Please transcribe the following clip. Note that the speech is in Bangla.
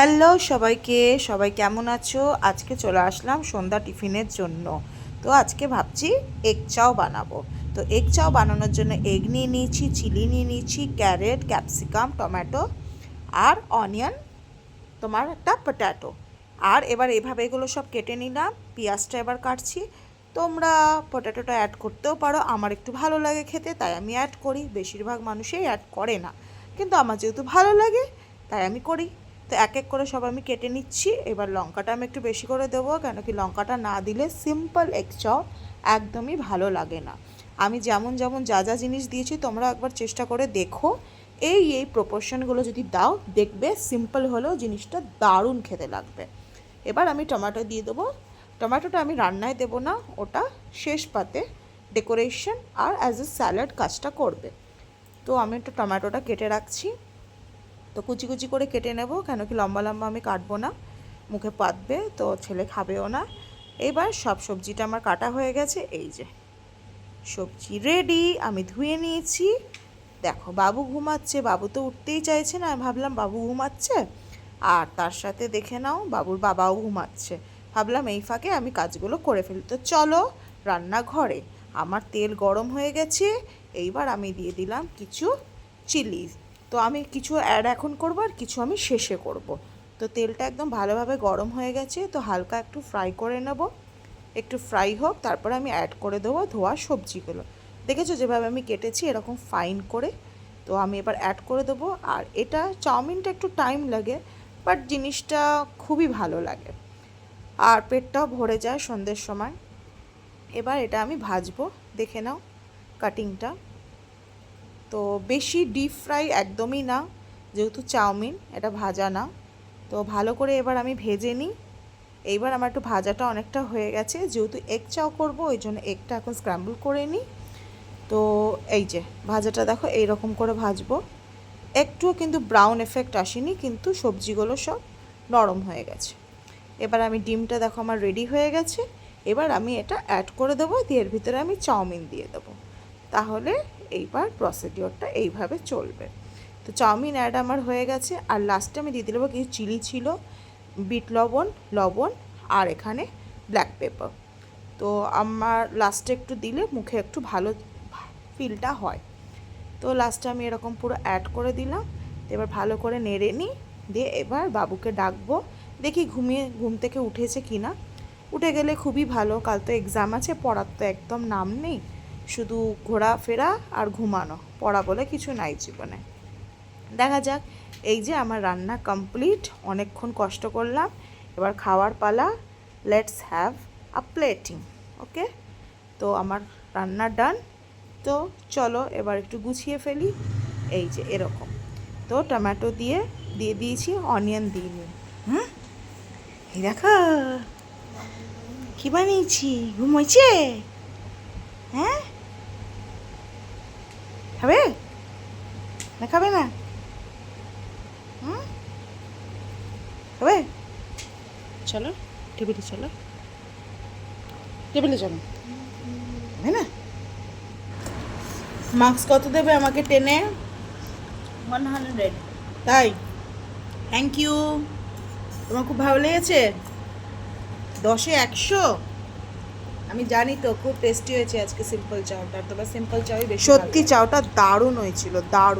হ্যালো সবাইকে, সবাই কেমন আছো? আজকে চলে আসলাম সন্ধ্যা টিফিনের জন্য। তো আজকে ভাবছি এগ চাও বানাবো। তো এগ চাও বানানোর জন্য এগ নিয়ে নিয়েছি, চিলি নিয়ে নিয়েছি, ক্যারেট, ক্যাপসিকাম, টমেটো আর অনিয়ন, তোমার একটা পট্যাটো। আর এবার এভাবে এগুলো সব কেটে নিলাম। পেঁয়াজটা এবার কাটছি। তোমরা পট্যাটোটা অ্যাড করতেও পারো, আমার একটু ভালো লাগে খেতে তাই আমি অ্যাড করি। বেশিরভাগ মানুষই অ্যাড করে না, কিন্তু আমার যেহেতু ভালো লাগে তাই আমি করি। তো এক এক করে সব আমি কেটে নিচ্ছি। এবার লঙ্কাটা আমি একটু বেশি করে দেবো, কেন কি লঙ্কাটা না দিলে সিম্পল এগ চাও একদমই ভালো লাগে না। আমি যেমন যেমন যা যা জিনিস দিয়েছি তোমরা একবার চেষ্টা করে দেখো, এই প্রপোর্শনগুলো যদি দাও দেখবে সিম্পল হলেও জিনিসটা দারুণ খেতে লাগবে। এবার আমি টমেটো দিয়ে দেবো। টমেটোটা আমি রান্নায় দেবো না, ওটা শেষ পাতে ডেকোরেশন আর অ্যাজ এ স্যালাড কাজটা করবে। তো আমি একটু টমেটোটা কেটে রাখছি। তো কুচি কুচি করে কেটে নেব, কেন কি লম্বা লম্বা আমি কাটবো না, মুখে পাতবে, তো ছেলে খাবেও না। এবার সব সবজিটা আমার কাটা হয়ে গেছে। এই যে সবজি রেডি, আমি ধুয়ে নিয়েছি। দেখো বাবু ঘুমাচ্ছে, বাবু তো উঠতেই চাইছে না। আমি ভাবলাম বাবু ঘুমাচ্ছে আর তার সাথে দেখে নাও বাবুর বাবাও ঘুমাচ্ছে, ভাবলাম এই ফাঁকে আমি কাজগুলো করে ফেলি। তো চলো রান্নাঘরে। আমার তেল গরম হয়ে গেছে। এইবার আমি দিয়ে দিলাম কিছু চিলি। তো আমি কিছু অ্যাড এখন করবো আর কিছু আমি শেষে করব। তো তেলটা একদম ভালোভাবে গরম হয়ে গেছে, তো হালকা একটু ফ্রাই করে নেব। একটু ফ্রাই হোক, তারপরে আমি অ্যাড করে দেবো ধোয়া সবজিগুলো। দেখেছো যেভাবে আমি কেটেছি এরকম ফাইন করে। তো আমি এবার অ্যাড করে দেবো। আর এটা চাউমিনটা একটু টাইম লাগে, বাট জিনিসটা খুবই ভালো লাগে আর পেটটাও ভরে যায় সন্ধ্যের সময়। এবার এটা আমি ভাজবো, দেখে নাও কাটিংটা। তো বেশি ডিপ ফ্রাই একদমই না, যেহেতু চাউমিন এটা ভাজা না। তো ভালো করে এবার আমি ভেজে নিই। এইবার আমার একটু ভাজাটা অনেকটা হয়ে গেছে, যেহেতু এগ চাও করবো ওই জন্য এগটা এখন স্ক্র্যাম্বল করে নিই। তো এই যে ভাজাটা দেখো এইরকম করে ভাজবো, একটুও কিন্তু ব্রাউন এফেক্ট আসেনি, কিন্তু সবজিগুলো সব নরম হয়ে গেছে। এবার আমি ডিমটা দেখো আমার রেডি হয়ে গেছে। এবার আমি এটা অ্যাড করে দেবো, দিয়ে এর ভিতরে আমি চাউমিন দিয়ে দেবো। তাহলে এইবার প্রসিডিওরটা এইভাবে চলবে। তো চাউমিন অ্যাড আমার হয়ে গেছে। আর লাস্টে আমি দিয়ে দিলাম কিছু চিলি ছিল, বিট লবণ, লবণ আর এখানে ব্ল্যাক পেপার। তো আমার লাস্টে একটু দিলে মুখে একটু ভালো ফিলটা হয়। তো লাস্টে আমি এরকম পুরো অ্যাড করে দিলাম। এবার ভালো করে নেড়ে নিই, দিয়ে এবার বাবুকে ডাকবো, দেখি ঘুম থেকে উঠেছে কি না। উঠে গেলে খুবই ভালো, কাল তো এক্সাম আছে, পড়ার তো একদম নাম নেই, শুধু ঘোরাফেরা আর ঘুমানো, পড়া বলে কিছু নাই জীবনে। দেখা যাক। এই যে আমার রান্না কমপ্লিট, অনেকক্ষণ কষ্ট করলাম। এবার খাওয়ার পালা, লেটস হ্যাভ আ প্লেটিং। ওকে, তো আমার রান্না ডান। তো চলো এবার একটু গুছিয়ে ফেলি। এই যে এরকম। তো টমেটো দিয়ে দিয়েছি, অনিয়ন দিইনি। এই দেখো কী বানিয়েছি, ঘুমোইছে। হ্যাঁ, খাবে না খাবে না? খাবে? চলো টেবিলে চলো, টেবিলে চলো। হবে না? মার্কস কত দেবে আমাকে টেনে? 100। তাই? Thank you. তোমার খুব ভালো লেগেছে? 10-এ 100? আমি জানি তো খুব টেস্টি হয়েছে আজকে সিম্পল চাউটা, তোমার সিম্পল চাউই বেশি। সত্যি চাউটা দারুণ হয়েছিল, দারুণ।